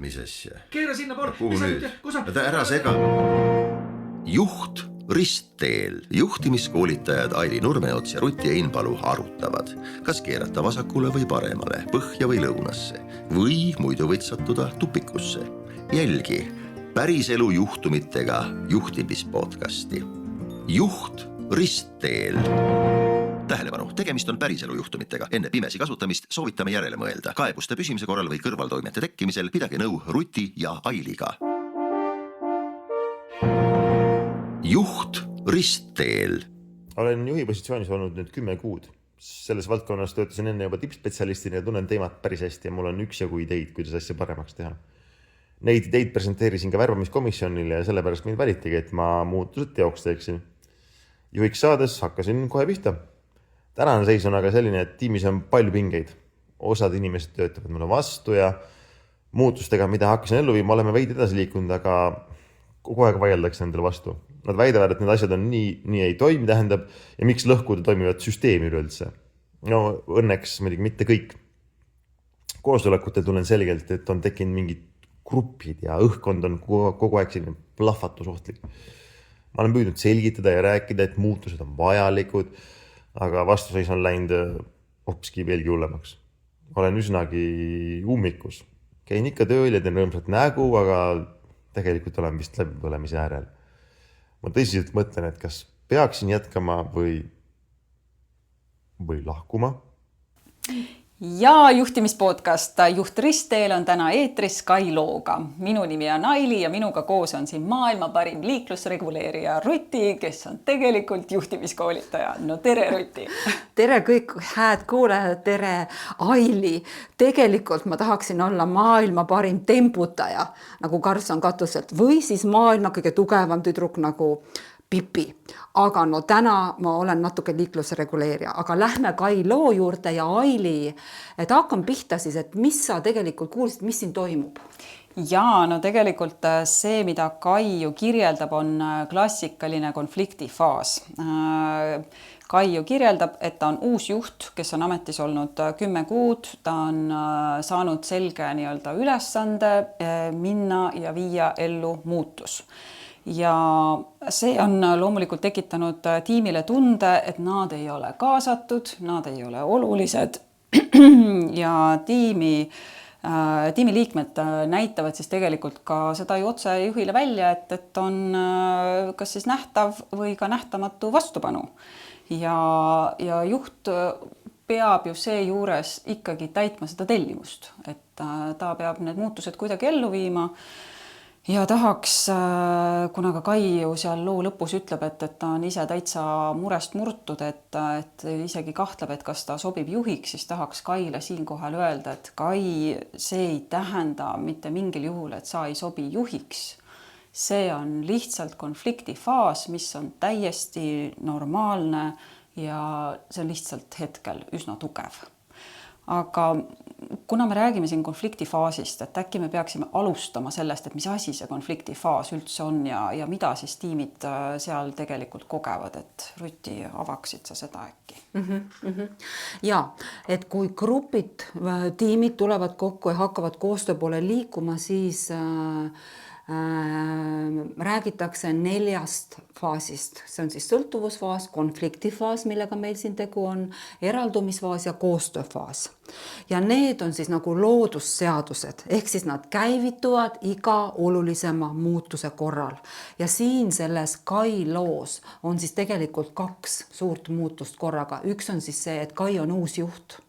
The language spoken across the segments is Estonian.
Mis asja? Keera sinna poole. Kuhu nüüd? Ära sega. Juht ristteel. Juhtimiskoolitajad Aili Nurmeots ja Ruti Einpalu arutavad, kas keerata vasakule või paremale, põhja või lõunasse või muidu võid sattuda tupikusse. Jälgi päriselu juhtumitega juhtimispodcasti. Juht ristteel. Tähelepanu, tegemist on päriselu juhtumitega. Enne pimesi kasutamist soovitame järele mõelda. Kaebuste püsimise korral või kõrvaltoimete tekkimisel pidage nõu Ruti ja Ailiga. Juht ristteel. Olen juhi positsioonis olnud nüüd 10 kuud. Selles valdkonnas töötasin enne juba tippspetsialistina ja tunnen teemat päris hästi ja mul on üksjagu ideid, kuidas asja paremaks teha. Neid ideid presenteerisin ka värbamiskomisjonile ja sellepärast mind valitigi, et ma muutused teoks teeksin. Juhiks saades hakkasin kohe pihta. Tänane seis on aga selline, et tiimis on palju pingeid. Osad inimesed töötavad mulle vastu ja muutustega, mida hakkasin ellu viima, oleme veidi edasi liikunud, aga kogu aeg vaieldakse endale vastu. Nad väidavad, et need asjad on nii ei toimi, tähendab, ja miks lõhkuda toimivad süsteemi üleüldse. No õnneks muidugi mitte kõik. Koosolekutel tunnen selgelt, et on tekkinud mingid grupid ja õhkkond on kogu aeg selline plahvatusohtlik. Ma olen püüdnud selgitada ja rääkida, et muutused on vajalikud, aga vastuseis on läinud hoopiski veelgi hullemaks. Olen üsnagi ummikus. Käin ikka tööl ja teen rõõmsat nägu, aga tegelikult olen vist läbipõlemise äärel. Ma tõsiselt mõtlen, et kas peaksin jätkama või lahkuma. Ja juhtimispodcast Juht ristteel on täna eetris Kai Looga. Minu nimi on Aili ja minuga koos on siin maailma parim liiklusreguleerija Ruti, kes on tegelikult juhtimiskoolitaja. No tere, Ruti! Tere kõik hääd kuulajad, tere Aili. Tegelikult ma tahaksin olla maailma parim temputaja, nagu Karlsson Katuselt, või siis maailma kõige tugevam tüdruk nagu Pipi. Aga no täna ma olen natuke liiklusreguleerija, aga lähme Kai loo juurde ja Aili, et hakkam pihta siis, et mis sa tegelikult kuulsid, mis siin toimub? Jaa, no tegelikult see, mida Kai ju kirjeldab, on klassikaline konfliktifaas. Kai ju kirjeldab, et ta on uus juht, kes on ametis olnud 10 kuud, ta on saanud selge ülesande minna ja viia ellu muutus. Ja see on loomulikult tekitanud tiimile tunde, et nad ei ole kaasatud, nad ei ole olulised ja tiimi liikmed näitavad siis tegelikult ka seda ju otse juhile välja, et on kas siis nähtav või ka nähtamatu vastupanu. Ja juht peab ju seejuures ikkagi täitma seda tellimust, et ta peab need muutused kuidagi ellu viima. Ja tahaks, kuna ka Kai ju seal loo lõpus ütleb, et ta on ise täitsa murest murtud, et isegi kahtleb, et kas ta sobib juhiks, siis tahaks Kaile siinkohal öelda, et Kai, see ei tähenda mitte mingil juhul, et sa ei sobi juhiks. See on lihtsalt konfliktifaas, mis on täiesti normaalne ja see on lihtsalt hetkel üsna tugev. Aga kuna me räägime siin konfliktifaasist, et äkki me peaksime alustama sellest, et mis asi see konfliktifaas üldse on ja mida siis tiimid seal tegelikult kogevad, et Ruti, avaksid sa seda äkki? Ja, et kui grupid, tiimid tulevad kokku ja hakkavad koostöö poole liikuma, siis räägitakse 4 faasist. See on siis sõltuvusfaas, konfliktifaas, millega meil siin tegu on, eraldumisfaas ja koostööfaas. Ja need on siis nagu loodusseadused, ehk siis nad käivituvad iga olulisema muutuse korral. Ja siin selles Kai loos on siis tegelikult 2 suurt muutust korraga. Üks on siis see, et Kai on uus juht.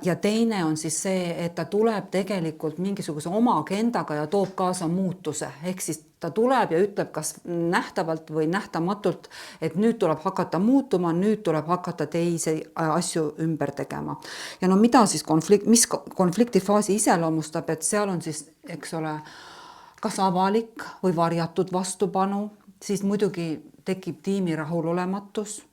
Ja teine on siis see, et ta tuleb tegelikult mingisuguse oma agendaga ja toob kaasa muutuse. Ehk siis ta tuleb ja ütleb kas nähtavalt või nähtamatult, et nüüd tuleb hakata muutuma, nüüd tuleb hakata teisi asju ümber tegema. Ja no mida siis mis konfliktifaasi iseloomustab, et seal on siis, eks ole, kas avalik või varjatud vastupanu, siis muidugi tekib tiimi rahulolematus,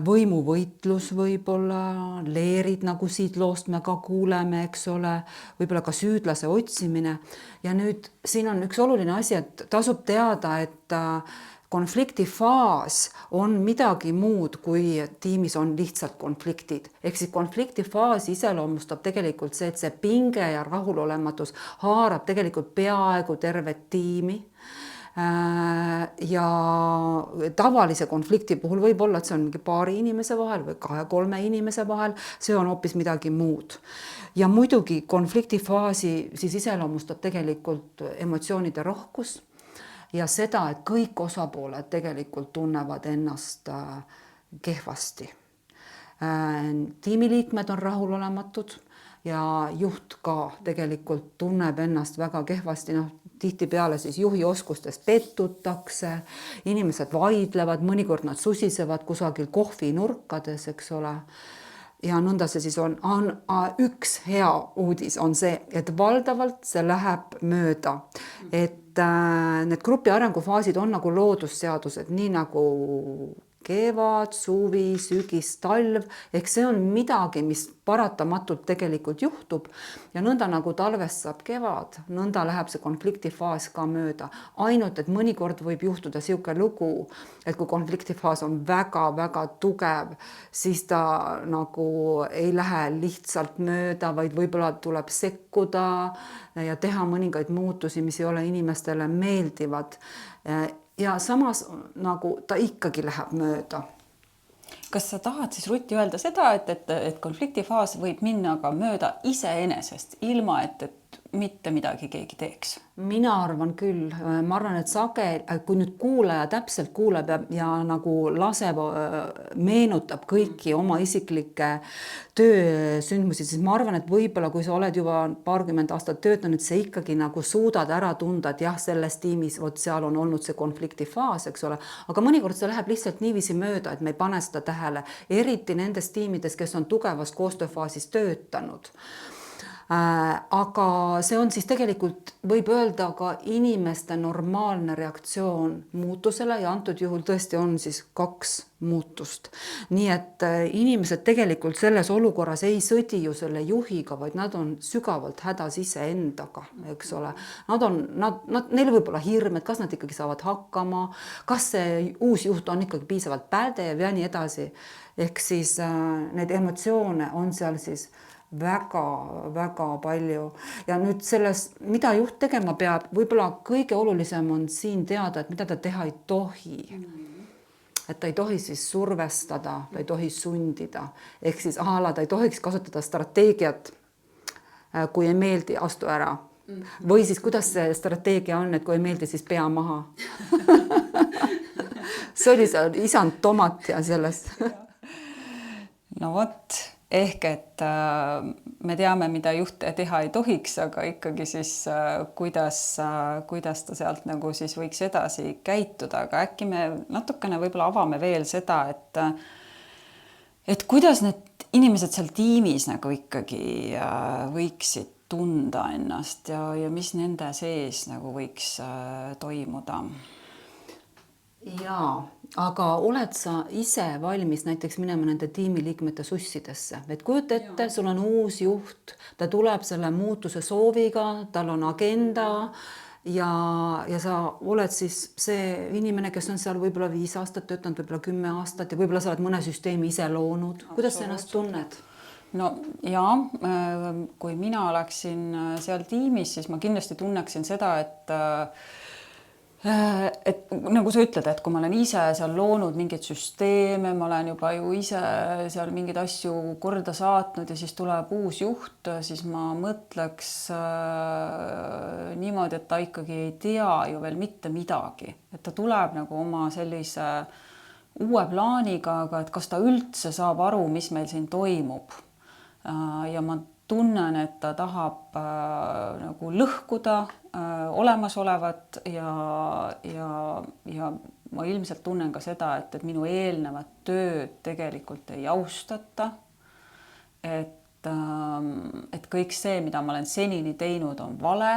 võimuvõitlus võib-olla, leerid, nagu siit loost me ka kuuleme, eks ole, võib-olla ka süüdlase otsimine. Ja nüüd siin on üks oluline asi, et tasub teada, et konfliktifaas on midagi muud, kui tiimis on lihtsalt konfliktid. Ehk siis konfliktifaasi iseloomustab tegelikult see, et see pinge ja rahulolematus haarab tegelikult peaaegu tervet tiimi. Ja tavalise konflikti puhul võib olla, et see on mingi paari inimese vahel või 2-3 inimese vahel, see on hoopis midagi muud. Ja muidugi konfliktifaasi siis iseloomustab tegelikult emotsioonide rohkus ja seda, et kõik osapooled tegelikult tunnevad ennast kehvasti. Tiimiliikmed on rahulolematud ja juht ka tegelikult tunneb ennast väga kehvasti, tihtipeale siis juhi oskustest pettutakse, inimesed vaidlevad, mõnikord nad susisevad kusagil kohvinurkades, eks ole. Ja nõnda see siis on. Üks hea uudis on see, et valdavalt see läheb mööda, et need grupi arengufaasid on nagu loodusseadused, nii nagu kevad, suvi, sügis, talv, ehk see on midagi, mis paratamatult tegelikult juhtub ja nõnda nagu talvest saab kevad, nõnda läheb see konfliktifaas ka mööda. Ainult, et mõnikord võib juhtuda siuke lugu, et kui konfliktifaas on väga-väga tugev, siis ta nagu ei lähe lihtsalt mööda, vaid võib-olla tuleb sekkuda ja teha mõningaid muutusi, mis ei ole inimestele meeldivad. Ja samas nagu ta ikkagi läheb mööda. Kas sa tahad siis Rutti öelda seda, et konfliktifaas võib minna ka mööda iseenesest, ilma et mitte midagi keegi teeks? Mina arvan küll. Ma arvan, et kui nüüd kuulaja täpselt kuuleb ja nagu laseb, meenutab kõiki oma isiklikke töösündmusi, siis ma arvan, et võib-olla kui sa oled juba paarkümmend aastat töötanud, sa ikkagi nagu suudad ära tunda, et jah, selles tiimis, seal on olnud see konfliktifaas, eks ole, aga mõnikord see läheb lihtsalt niiviisi mööda, et me ei pane seda tähele, eriti nendes tiimides, kes on tugevas koostööfaasis töötanud. Aga see on siis tegelikult, võib öelda ka inimeste normaalne reaktsioon muutusele ja antud juhul tõesti on siis 2 muutust. Nii et inimesed tegelikult selles olukorras ei sõdi ju selle juhiga, vaid nad on sügavalt hädas iseendaga, eks ole. Neil võib olla hirm, et kas nad ikkagi saavad hakkama, kas see uus juht on ikkagi piisavalt pädev ja nii edasi. Ehk siis need emotsioone on seal siis väga-väga palju ja nüüd selles, mida juht tegema peab, võib-olla kõige olulisem on siin teada, et mida ta teha ei tohi. Et ta ei tohi siis survestada, ta ei tohi sundida. Ehk siis ta ei tohiks kasutada strateegiat, kui ei meeldi, astu ära. Või siis kuidas see strateegia on, et kui ei meeldi, siis pea maha. See oli see isand tomat ja sellest. No vot. Ehk et me teame, mida juht teha ei tohiks, aga ikkagi siis kuidas ta sealt nagu siis võiks edasi käituda, aga äkki me natukene võib-olla avame veel seda, et kuidas need inimesed seal tiimis nagu ikkagi võiksid tunda ennast ja mis nende sees nagu võiks toimuda. Jaa, aga oled sa ise valmis näiteks minema nende tiimiliikmete sussidesse? Et kujuta ette, sul on uus juht, ta tuleb selle muutuse sooviga, tal on agenda ja sa oled siis see inimene, kes on seal võib-olla 5 aastat töötanud, võib-olla 10 aastat ja võib-olla sa oled mõne süsteemi ise loonud. Kuidas sa ennast tunned? No jaa, kui mina oleksin seal tiimis, siis ma kindlasti tunneksin seda, et nagu sa ütled, et kui ma olen ise seal loonud mingeid süsteeme, ma olen juba ju ise seal mingeid asju korda saatnud ja siis tuleb uus juht, siis ma mõtleks niimoodi, et ta ikkagi ei tea ju veel mitte midagi. Et ta tuleb nagu oma sellise uue plaaniga, aga et kas ta üldse saab aru, mis meil siin toimub. Ja ma tunnen, et ta tahab nagu lõhkuda olemasolevat ja ma ilmselt tunnen ka seda, et minu eelnevat tööd tegelikult ei austata, et kõik see, mida ma olen senini teinud, on vale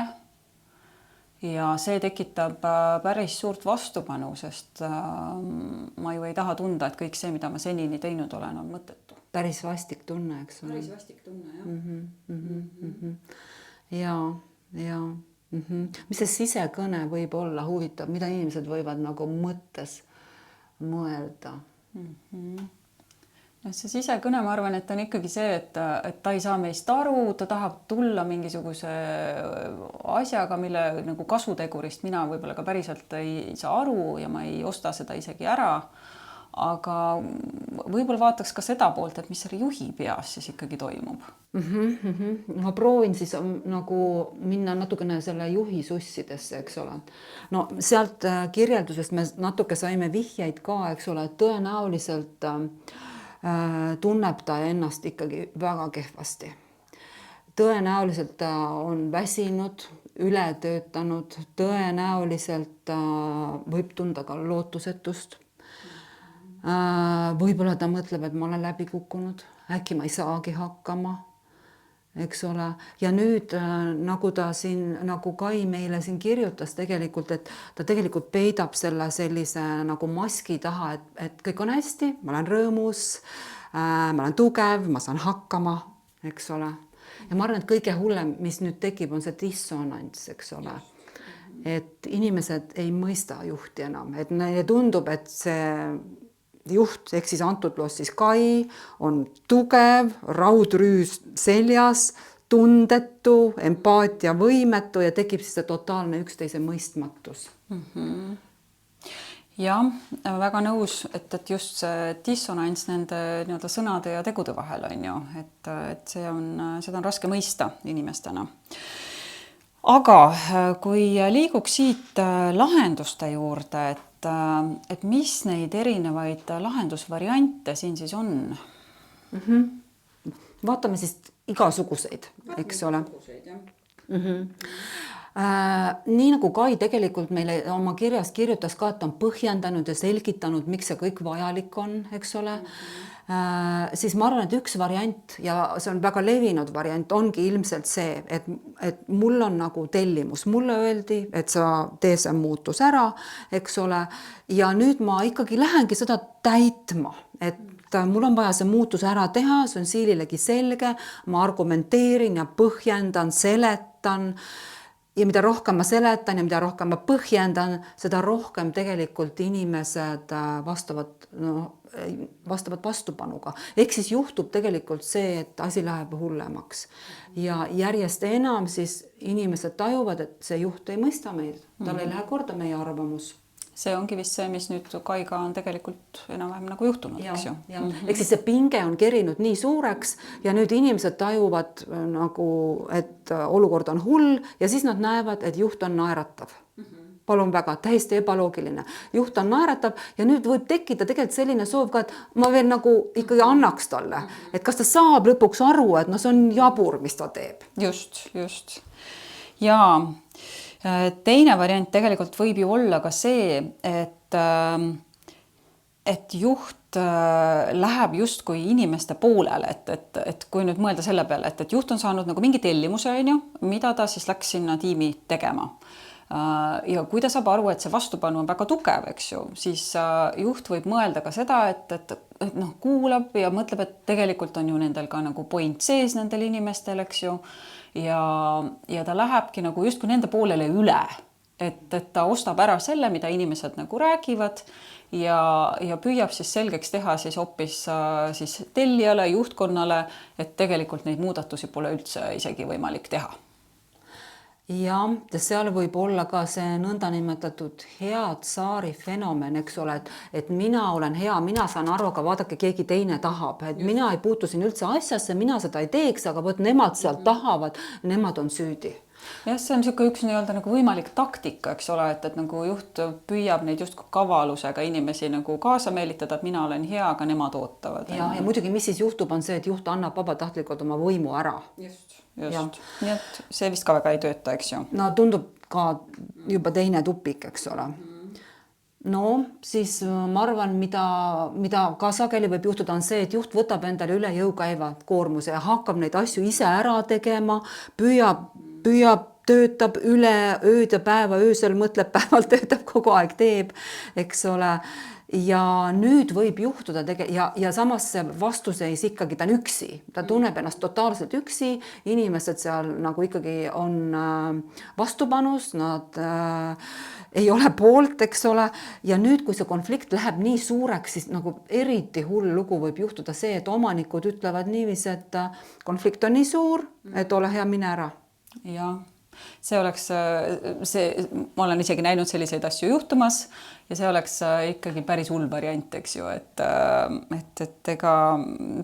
ja see tekitab päris suurt vastupanu, sest ma ju ei taha tunda, et kõik see, mida ma senini teinud olen, on mõttetu. Päris vastik tunne, eks ole? Päris vastik tunne, jah. Ja Mis see sisekõne võib olla huvitav, mida inimesed võivad nagu mõttes mõelda? No see sisekõne, ma arvan, et on ikkagi see, et ta ei saa meist aru, ta tahab tulla mingisuguse asjaga, mille nagu kasutegurist mina võib-olla ka päriselt ei saa aru ja ma ei osta seda isegi ära. Aga võib-olla vaataks ka seda poolt, et mis selle juhi peas siis ikkagi toimub. Ma proovin siis nagu minna natukene selle juhi sussidesse, eks ole. No sealt kirjeldusest me natuke saime vihjeid ka, eks ole, tõenäoliselt tunneb ta ennast ikkagi väga kehvasti. Tõenäoliselt ta on väsinud, üle töötanud, tõenäoliselt võib tunda ka lootusetust. Võib-olla ta mõtleb, et ma olen läbi kukkunud, äkki ma ei saagi hakkama, eks ole. Ja nüüd nagu ta siin, nagu Kai meile siin kirjutas tegelikult, et ta tegelikult peidab selle sellise nagu maski taha, et kõik on hästi, ma olen rõõmus, ma olen tugev, ma saan hakkama, eks ole. Ja ma arvan, et kõige hullem, mis nüüd tekib, on see dissonants, eks ole. Et inimesed ei mõista juhti enam, et neile tundub, et see juht, ehk siis antud loos siis Kai on tugev, raudrüüs seljas, tundetu, empaatia võimetu ja tekib siis see totaalne üksteise mõistmatus. Jah, väga nõus, et just see dissonants nende nii-öelda sõnade ja tegude vahel on ju, et seda on raske mõista inimestena. Aga kui liiguks siit lahenduste juurde, et mis neid erinevaid lahendusvariante siin siis on? Vaatame siis igasuguseid, eks ole. Nii nagu Kai tegelikult meile oma kirjas kirjutas ka, et on põhjendanud ja selgitanud, miks see kõik vajalik on, eks ole. Siis ma arvan, et üks variant ja see on väga levinud variant ongi ilmselt see, et mul on nagu tellimus, mulle öeldi, et sa tee see muutus ära, eks ole, ja nüüd ma ikkagi lähengi seda täitma, et mul on vaja see muutus ära teha, see on siililegi selge, ma argumenteerin ja põhjendan, seletan ja mida rohkem ma seletan ja mida rohkem ma põhjendan, seda rohkem tegelikult inimesed vastavad vastupanuga. Ehk siis juhtub tegelikult see, et asi läheb hullemaks. Ja järjest enam siis inimesed tajuvad, et see juht ei mõista meid. Tal ei lähe korda meie arvamus. See ongi vist see, mis nüüd Kaiga on tegelikult enam-vähem nagu juhtunud, eks ju. Ehk siis see pinge on kerinud nii suureks ja nüüd inimesed tajuvad nagu, et olukord on hull ja siis nad näevad, et juht on naeratav. Palun väga, täiesti ebaloogiline. Juht on naeratav ja nüüd võib tekkida tegelikult selline soov ka, et ma veel nagu ikkagi annaks talle. Et kas ta saab lõpuks aru, et no see on jabur, mis ta teeb. Just. Ja teine variant tegelikult võib ju olla ka see, et juht läheb justkui inimeste poolele, et kui nüüd mõelda selle peale, et juht on saanud nagu mingi tellimuse, mida ta siis läks sinna tiimi tegema. Ja kui ta saab aru, et see vastupanu on väga tugev, eks ju, siis juht võib mõelda ka seda, et kuulab ja mõtleb, et tegelikult on ju nendel ka nagu point sees nendel inimestel, eks ju, ja ta lähebki nagu justkui nende poolele üle, et ta ostab ära selle, mida inimesed nagu räägivad ja püüab siis selgeks teha siis hoopis siis tellijale, juhtkonnale, et tegelikult neid muudatusi pole üldse isegi võimalik teha. Ja seal võib olla ka see nõndanimetatud hea tsaari fenomen, eks ole, et mina olen hea, mina saan aru, aga vaadake, keegi teine tahab, et mina ei puutu siin üldse asjasse, mina seda ei teeks, aga võt nemad sealt tahavad, nemad on süüdi. Jah, see on üks nii-öelda nagu võimalik taktika, eks ole, et nagu juht püüab neid just kavalusega inimesi nagu kaasa meelitada, et mina olen hea, aga nemad ootavad. Ja muidugi, mis siis juhtub, on see, et juht annab vabatahtlikult oma võimu ära. Just. Nii et see vist ka väga ei tööta, eks ju. No tundub ka juba teine tupik, eks ole. No siis ma arvan, mida ka sageli võib juhtuda, on see, et juht võtab endale üle jõukäiva koormuse ja hakkab neid asju ise ära tegema, püüab, töötab üle ööd ja päeva, öösel mõtleb, päeval töötab, kogu aeg teeb, eks ole. ja nüüd võib juhtuda ja samas see vastuseis ikkagi ta on üksi, ta tunneb ennast totaalselt üksi, inimesed seal nagu ikkagi on vastupanus, nad ei ole poolt, eks ole, ja nüüd, kui see konflikt läheb nii suureks, siis nagu eriti hull lugu võib juhtuda see, et omanikud ütlevad niiviisi, et konflikt on nii suur, et ole hea, mine ära. Jah, see oleks ma olen isegi näinud selliseid asju juhtumas ja see oleks ikkagi päris hull variant, eks ju, et ega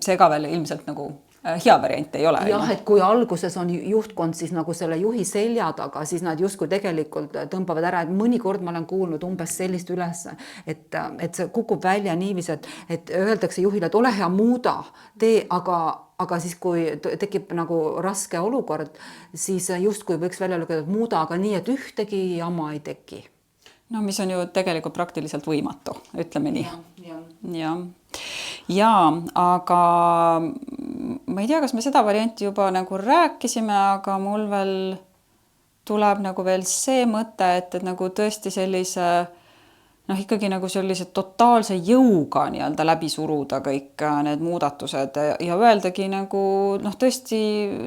see ka veel ilmselt nagu hea variant ei ole. Jah, et kui alguses on juhtkond siis nagu selle juhi selja taga, siis nad justkui tegelikult tõmbavad ära, et mõnikord ma olen kuulnud umbes sellist üles, et see kukub välja niiviisi, et öeldakse juhile, et ole hea, muuda, tee, aga siis, kui tekib nagu raske olukord, siis justkui võiks välja lugeda, et muuda, aga nii, et ühtegi jama ei teki. No mis on ju tegelikult praktiliselt võimatu, ütleme nii. Ja, aga ma ei tea, kas me seda varianti juba nagu rääkisime, aga mul veel tuleb nagu veel see mõte, et nagu tõesti sellise ikkagi nagu sellise totaalse jõuga nii-öelda läbi suruda kõik need muudatused ja öeldagi nagu tõesti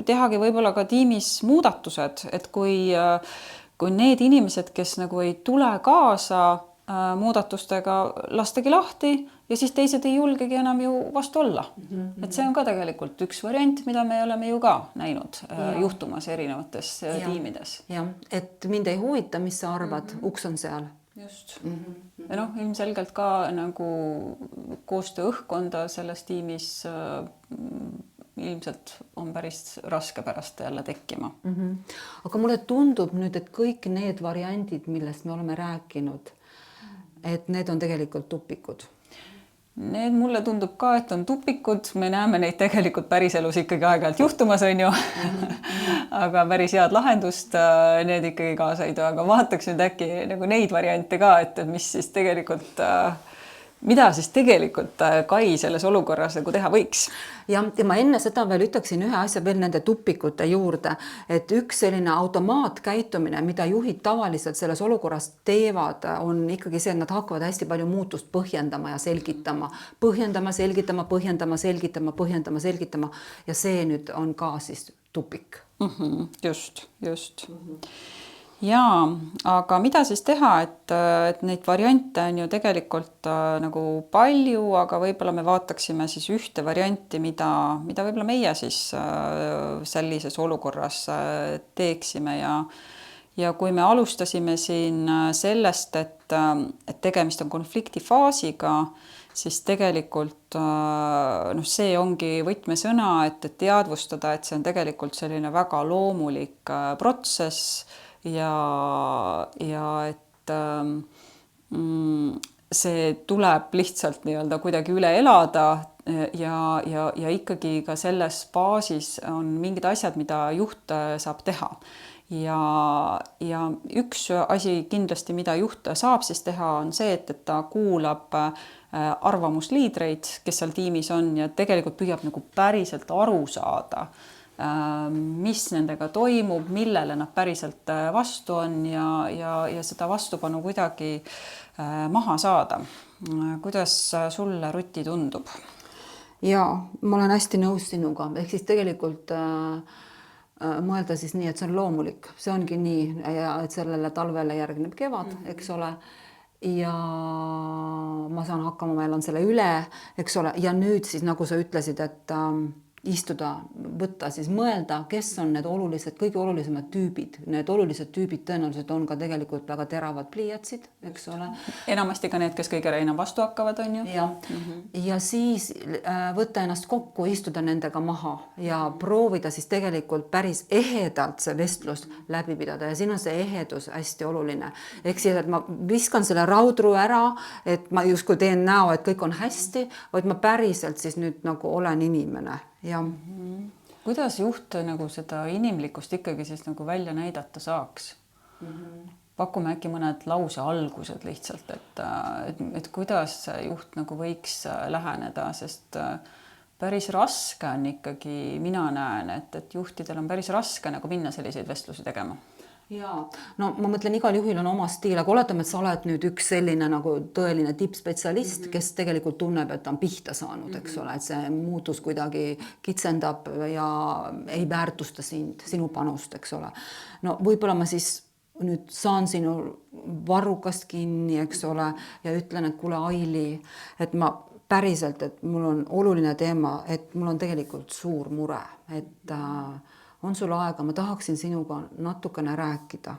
tehagi võib-olla ka tiimis muudatused, et kui need inimesed, kes nagu ei tule kaasa muudatustega, lastagi lahti ja siis teised ei julgegi enam ju vastu olla. Et see on ka tegelikult üks variant, mida me oleme ju ka näinud juhtumas erinevates tiimides. Ja, et mind ei huvita, mis sa arvad, uks on seal. Just. Ja ilmselgelt ka nagu koostöö õhkkonda selles tiimis ilmselt on päris raske pärast jälle tekkima. Aga mulle tundub nüüd, et kõik need variandid, millest me oleme rääkinud, et need on tegelikult tupikud. Need mulle tundub ka, et on tupikud. Me näeme neid tegelikult päriselus ikkagi aeg-ajalt juhtumas, on ju. Aga päris head lahendust need ikkagi kaasa ei too. Aga vaataks nüüd äkki nagu neid variante ka, et mis siis tegelikult... Mida siis tegelikult Kai selles olukorras nagu teha võiks? Ja ma enne seda veel ütleksin ühe asja veel nende tupikute juurde, et üks selline automaatkäitumine, mida juhid tavaliselt selles olukorras teevad, on ikkagi see, et nad hakkavad hästi palju muutust põhjendama ja selgitama. Selgitama. Ja see nüüd on ka siis tupik. Just. Jaa, aga mida siis teha, et neid variante on ju tegelikult nagu palju, aga võib-olla me vaataksime siis ühte varianti, mida võib-olla meie siis sellises olukorras teeksime ja kui me alustasime siin sellest, et tegemist on konfliktifaasiga, siis tegelikult see ongi võtmesõna, et teadvustada, et see on tegelikult selline väga loomulik protsess, ja et see tuleb lihtsalt nii-öelda kuidagi üle elada ja ikkagi ka selles baasis on mingid asjad, mida juht saab teha. Ja üks asi kindlasti, mida juht saab siis teha, on see, et ta kuulab arvamusliidreid, kes seal tiimis on ja tegelikult püüab nagu päriselt aru saada, mis nendega toimub, millele nad päriselt vastu on ja seda vastupanu kuidagi maha saada. Kuidas sulle, Ruti, tundub? Jaa, ma olen hästi nõus sinuga. Ehk siis tegelikult mõelda siis nii, et see on loomulik. See ongi nii, et sellele talvele järgneb kevad, eks ole. Ja ma saan hakkama, meil on selle üle, eks ole. Ja nüüd siis, nagu sa ütlesid, et istuda, võtta, siis mõelda, kes on need olulised, kõige olulisemad tüübid. Need olulised tüübid tõenäoliselt on ka tegelikult väga teravad pliiatsid, eks ole. Enamasti ka need, kes kõige enam vastu hakkavad, on ju. Ja siis võtta ennast kokku, istuda nendega maha ja proovida siis tegelikult päris ehedalt see vestlus läbi pidada ja siin on see ehedus hästi oluline. Ehk siis, et ma viskan selle raudru ära, et ma justkui teen näo, et kõik on hästi, vaid ma päriselt siis nüüd nagu olen inimene. Ja. Kuidas juht nagu seda inimlikkust ikkagi siis nagu välja näidata saaks? Pakume äkki mõned lause algused lihtsalt, et kuidas juht nagu võiks läheneda, sest päris raske on ikkagi, mina näen, et juhtidel on päris raske nagu minna selliseid vestlusi tegema. Jaa, no ma mõtlen, igal juhil on oma stiil, aga oletame, et sa oled nüüd üks selline nagu tõeline tippspetsialist, kes tegelikult tunneb, et ta on pihta saanud, eks ole, et see muutus kuidagi kitsendab ja ei väärtusta sinu panust, eks ole. No võib-olla ma siis nüüd saan sinu varrukast kinni, eks ole, ja ütlen, et kuule, Aili, et ma päriselt, et mul on oluline teema, et mul on tegelikult suur mure, et on sul aega, ma tahaksin sinuga natukene rääkida.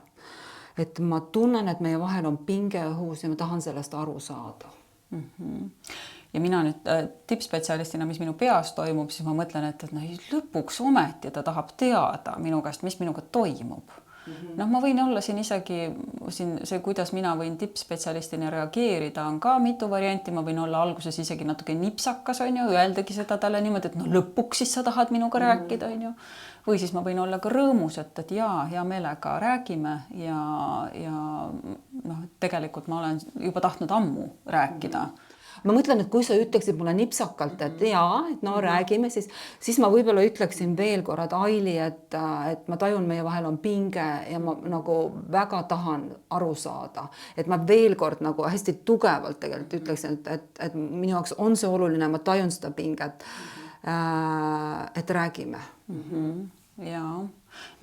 Et ma tunnen, et meie vahel on pinge õhus ja ma tahan sellest aru saada. Ja mina nüüd tippspetsialistina, mis minu peas toimub, siis ma mõtlen, et no, lõpuks ometi ta tahab teada minu käest, mis minuga toimub. Noh, ma võin olla siin isegi, see, kuidas mina võin tippspetsialistina reageerida, on ka mitu varianti. Ma võin olla alguses isegi natuke nipsakas, on ju, öeldagi seda talle niimoodi, et no lõpuks siis sa tahad minuga rääkida, on ju. Või siis ma võin olla ka rõõmus, et jaa, hea meelega räägime ja noh, tegelikult ma olen juba tahtnud ammu rääkida. Ma mõtlen, et kui sa ütleksid mulle nipsakalt, et jaa, et no räägime, siis ma võib-olla ütleksin veel korra, et Aili, et ma tajun, meie vahel on pinge ja ma nagu väga tahan aru saada. Et ma veel kord nagu hästi tugevalt tegelikult ütleksin, et minu jaoks on see oluline, ma tajun seda pinget, et räägime. Jaa.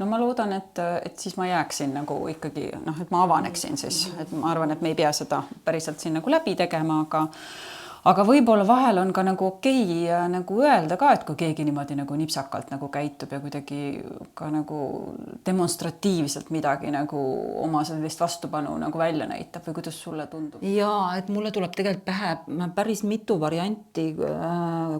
No ma loodan, et siis ma jääksin nagu ikkagi, noh, et ma avaneksin siis, et ma arvan, et me ei pea seda päriselt siin nagu läbi tegema, aga võib-olla vahel on ka nagu okei nagu öelda ka, et kui keegi niimoodi nagu nipsakalt nagu käitub ja kuidagi ka nagu demonstratiivselt midagi nagu oma sellist vastupanu nagu välja näitab või kuidas sulle tundub? Jaa, et mulle tuleb tegelikult pähe päris mitu varianti,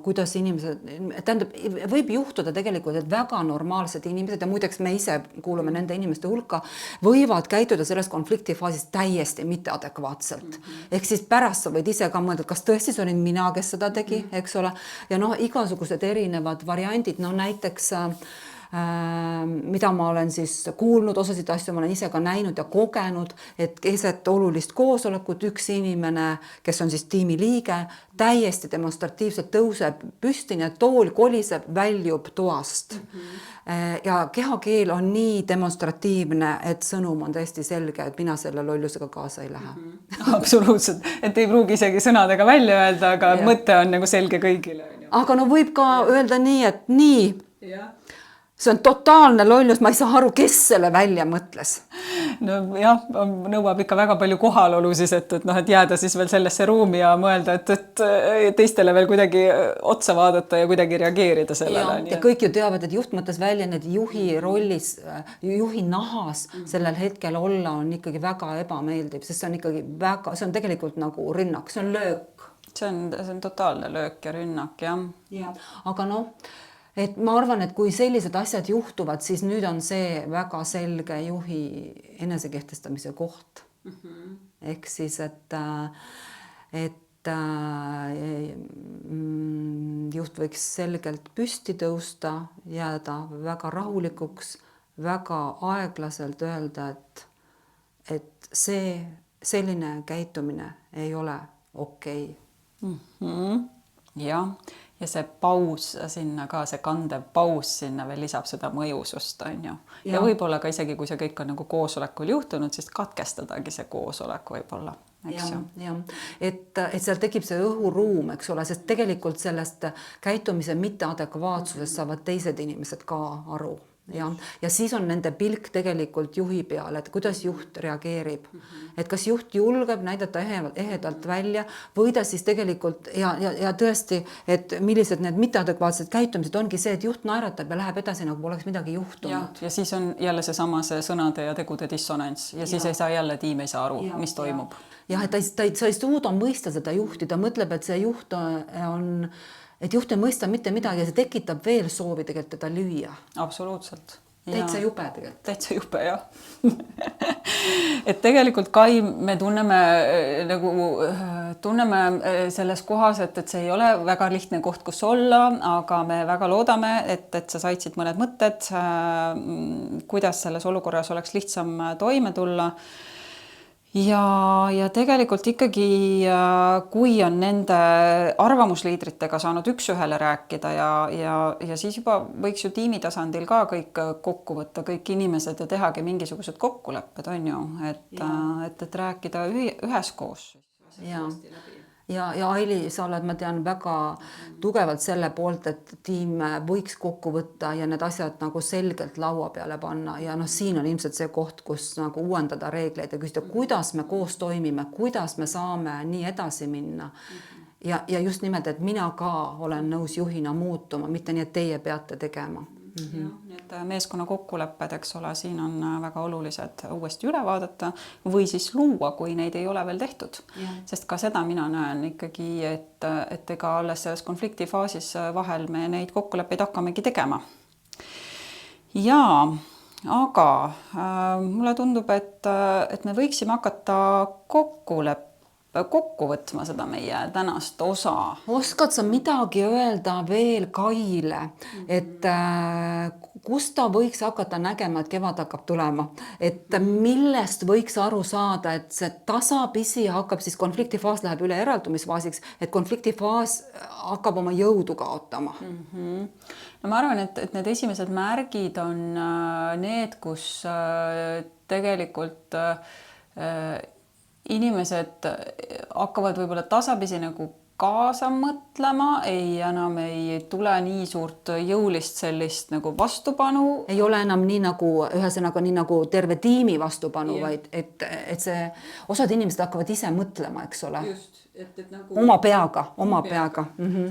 kuidas inimesed, tähendab, võib juhtuda tegelikult, et väga normaalsed inimesed ja muideks me ise kuulume nende inimeste hulka, võivad käituda selles konfliktifaasis täiesti mitteadekvaatselt. Ehk siis pärast sa võid ise ka mõelda, kas tõesti see olin mina, kes seda tegi, eks ole. Ja noh, igasugused erinevad variandid, no näiteks mida ma olen siis kuulnud, osasid asju ma olen ise ka näinud ja kogenud, et keset olulist koosolekut üks inimene, kes on siis tiimi liige, täiesti demonstratiivselt tõuseb püstini ja tool koliseb, väljub toast. Ja kehakeel on nii demonstratiivne, et sõnum on täiesti selge, et mina selle lollusega kaasa ei lähe. Absoluutselt, et ei pruugi isegi sõnadega välja öelda, aga mõte on nagu selge kõigile. Aga no võib ka öelda nii, et nii. See on totaalne lollus, ma ei saa aru, kes selle välja mõtles. No jah, nõuab ikka väga palju kohalolu siis, et jääda siis veel sellesse ruumi ja mõelda, et teistele veel kuidagi otsa vaadata ja kuidagi reageerida sellele. Ja kõik ju teavad, et juht mõttes välja need juhi rollis, juhi nahas sellel hetkel olla on ikkagi väga ebameeldiv, sest see on ikkagi väga, see on tegelikult nagu rünnak, see on löök. See on totaalne löök ja rünnak, jah. Ja, aga noh, et ma arvan, et kui sellised asjad juhtuvad, siis nüüd on see väga selge juhi enesekehtestamise koht. Ehk siis, et juht võiks selgelt püsti tõusta, jääda väga rahulikuks, väga aeglaselt öelda, et selline käitumine ei ole okei. Jah. Ja see paus sinna ka, see kandev paus sinna veel lisab seda mõjusust, on ju. Ja võib-olla ka isegi, kui see kõik on nagu koosolekul juhtunud, siis katkestadagi see koosolek võib-olla, eks ju. Ja. Et seal tekib see õhuruum, eks ole, sest tegelikult sellest käitumise mitteadekvaatsusest saavad teised inimesed ka aru. Ja siis on nende pilk tegelikult juhi peale, et kuidas juht reageerib. Et kas juht julgeb näidata ehedalt välja või ta siis tegelikult ja tõesti, et millised need mitteadekvaatsed käitumised ongi see, et juht naeratab ja läheb edasi, nagu poleks midagi juhtunud. Ja siis on jälle seesama see sõnade ja tegude dissonants ja siis ei saa jälle tiim ei saa aru, mis toimub. Ja, et ta ei suuda mõista seda juhti, ta mõtleb, et see juht on... Et juht ei mõista mitte midagi ja see tekitab veel soovi tegelikult teda lüüa. Absoluutselt. Täitsa jube tegelikult. Täitsa jube, jah. Et tegelikult Kai, me tunneme selles kohas, et see ei ole väga lihtne koht, kus olla, aga me väga loodame, et sa said siit mõned mõtted, kuidas selles olukorras oleks lihtsam toime tulla. ja tegelikult ikkagi, kui on nende arvamusliidritega saanud üks-ühele rääkida ja siis juba võiks ju tiimi tasandil ka kõik kokku võtta, kõik inimesed ja tehagi mingisugused kokkulepped, on ju, et rääkida üheskoos. Ja Aili, sa oled, ma tean, väga tugevalt selle poolt, et tiim võiks kokku võtta ja need asjad nagu selgelt laua peale panna ja siin on ilmselt see koht, kus nagu uuendada reegleid ja küsida, kuidas me koos toimime, kuidas me saame nii edasi minna. Ja just nimelt, et mina ka olen nõus juhina muutuma, mitte nii, et teie peate tegema. Need meeskonna kokkulepped, eks ole, siin on väga olulised uuesti üle vaadata või siis luua, kui neid ei ole veel tehtud. Sest ka seda mina näen ikkagi, et ega alles selles konfliktifaasis vahel me neid kokkuleppeid hakkamegi tegema. Aga mulle tundub, et me võiksime hakata kokku võtma seda meie tänast osa. Oskad sa midagi öelda veel Kaile, et kus ta võiks hakata nägema, et kevad hakkab tulema, et millest võiks aru saada, et see tasapisi hakkab siis konfliktifaas läheb üle eraldumisfaasiks, et konfliktifaas hakkab oma jõudu kaotama. No ma arvan, et need esimesed märgid on need, kus tegelikult inimesed hakkavad võib-olla tasapisi nagu kaasa mõtlema, enam ei tule nii suurt jõulist sellist nagu vastupanu. Ei ole enam nii nagu, ühesõnaga nii nagu terve tiimi vastupanu, vaid et see osad inimesed hakkavad ise mõtlema, eks ole. Just. Nagu oma peaga.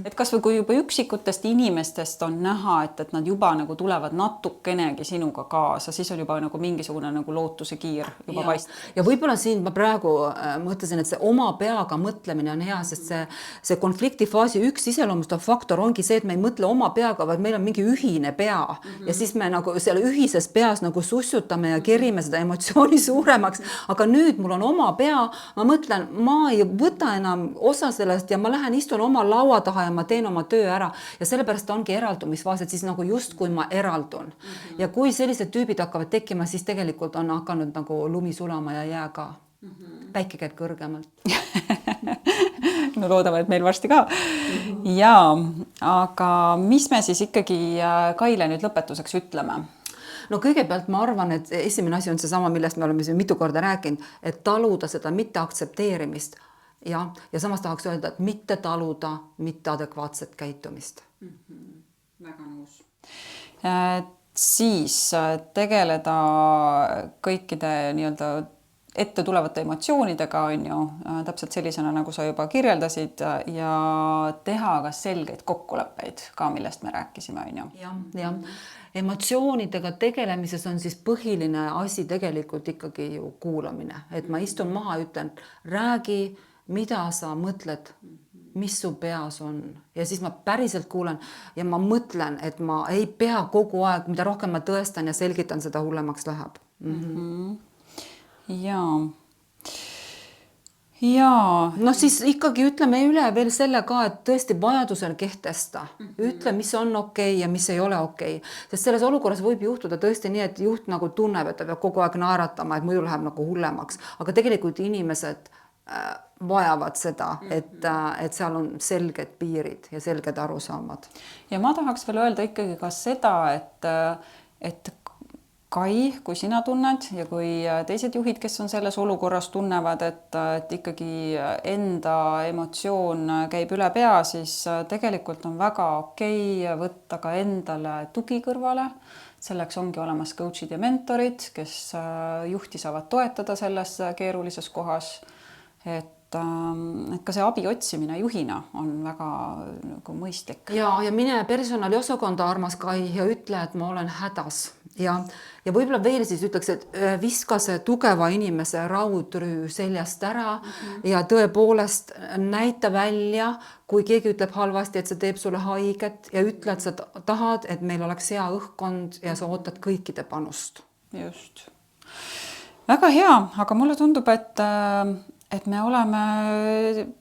Et kas või kui juba üksikutest inimestest on näha, et nad juba nagu tulevad natukenegi sinuga kaasa, siis on juba nagu mingisugune nagu lootuse kiir juba paist. Ja võib-olla siin ma praegu mõtlesin, et see oma peaga mõtlemine on hea, sest see konfliktifaasi üks iseloomustav faktor ongi see, et me ei mõtle oma peaga, vaid meil on mingi ühine pea ja siis me nagu seal ühises peas nagu sussutame ja kerime seda emotsiooni suuremaks, aga nüüd mul on oma pea, ma mõtlen, ma ei võta enam osa sellest ja ma lähen istun oma laua taha ja ma teen oma töö ära ja sellepärast ongi eraldumisfaas, et siis nagu just kui ma eraldun. Ja kui sellised tüübid hakkavad tekkima, siis tegelikult on hakanud nagu lumi sulama ja jää ka. Päike käib kõrgemalt. No loodame, et meil varsti ka. Aga mis me siis ikkagi Kaile nüüd lõpetuseks ütleme? No kõigepealt ma arvan, et esimene asi on seesama, millest me oleme siin mitu korda rääkinud, et taluda seda mitte aktsepteerimist ja samas tahaks öelda, et mitte taluda mitte adekvaatset käitumist. Väga nõus. Siis tegeleda kõikide nii-öelda ette tulevate emotsioonidega, on ju, täpselt sellisena, nagu sa juba kirjeldasid ja teha ka selgeid kokkuleppeid ka, millest me rääkisime, on ju. Ja. Emotsioonidega tegelemises on siis põhiline asi tegelikult ikkagi ju kuulamine, et ma istun maha ja ütlen, räägi, mida sa mõtled, mis su peas on ja siis ma päriselt kuulan ja ma mõtlen, et ma ei pea kogu aeg, mida rohkem ma tõestan ja selgitan, seda hullemaks läheb. No siis ikkagi ütleme üle veel selle ka, et tõesti vajadusel kehtesta. Ütle, mis on okei ja mis ei ole okei. Sest selles olukorras võib juhtuda tõesti nii, et juht nagu tunneb, et ta peab kogu aeg naeratama, et muidu läheb nagu hullemaks. Aga tegelikult inimesed vajavad seda, et seal on selged piirid ja selged arusaamad. Ja ma tahaks veel öelda ikkagi ka seda, et Kai, kui sina tunned ja kui teised juhid, kes on selles olukorras, tunnevad, et ikkagi enda emotsioon käib üle pea, siis tegelikult on väga okei võtta ka endale tugi kõrvale. Selleks ongi olemas coachid ja mentorid, kes juhti saavad toetada selles keerulises kohas. Et ka see abi otsimine juhina on väga nagu mõistlik. Ja mine personaliosakonda, armas Kai, ja ütle, et ma olen hädas. Ja võib-olla veel siis ütleks, et viska see tugeva inimese raudrüü seljast ära ja tõepoolest näita välja, kui keegi ütleb halvasti, et see teeb sulle haiget ja ütle, et sa tahad, et meil oleks hea õhkkond ja sa ootad kõikide panust. Just. Väga hea, aga mulle tundub, et me oleme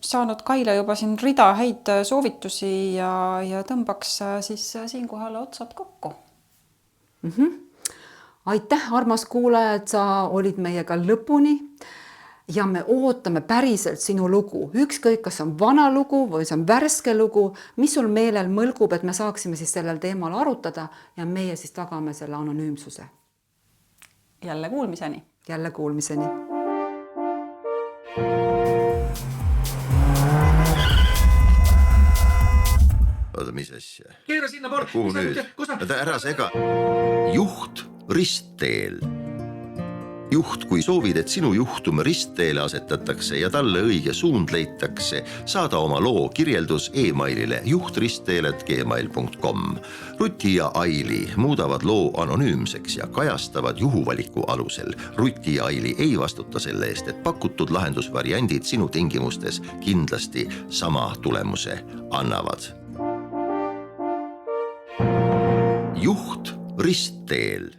saanud Kaile juba siin rida häid soovitusi ja tõmbaks siis siinkohal otsad kokku. Aitäh, armas kuulaja, et sa olid meiega lõpuni ja me ootame päriselt sinu lugu, ükskõik, kas on vana lugu või see on värske lugu, mis sul meelel mõlgub, et me saaksime siis sellel teemal arutada ja meie siis tagame selle anonüümsuse. Jälle kuulmiseni. Jälle kuulmiseni. Oota, mis asja? Keera sinna poole. Kuhu nüüd? Oota, ära sega. Juht ristteel. Juht, kui soovid, et sinu juhtum ristteele asetatakse ja talle õige suund leitakse, saada oma loo kirjeldus e-mailile juhtristteele@gmail.com. Ruti ja Aili muudavad loo anonüümseks ja kajastavad juhuvaliku alusel. Ruti ja Aili ei vastuta selle eest, et pakutud lahendusvariandid sinu tingimustes kindlasti sama tulemuse annavad. Juht ristteel.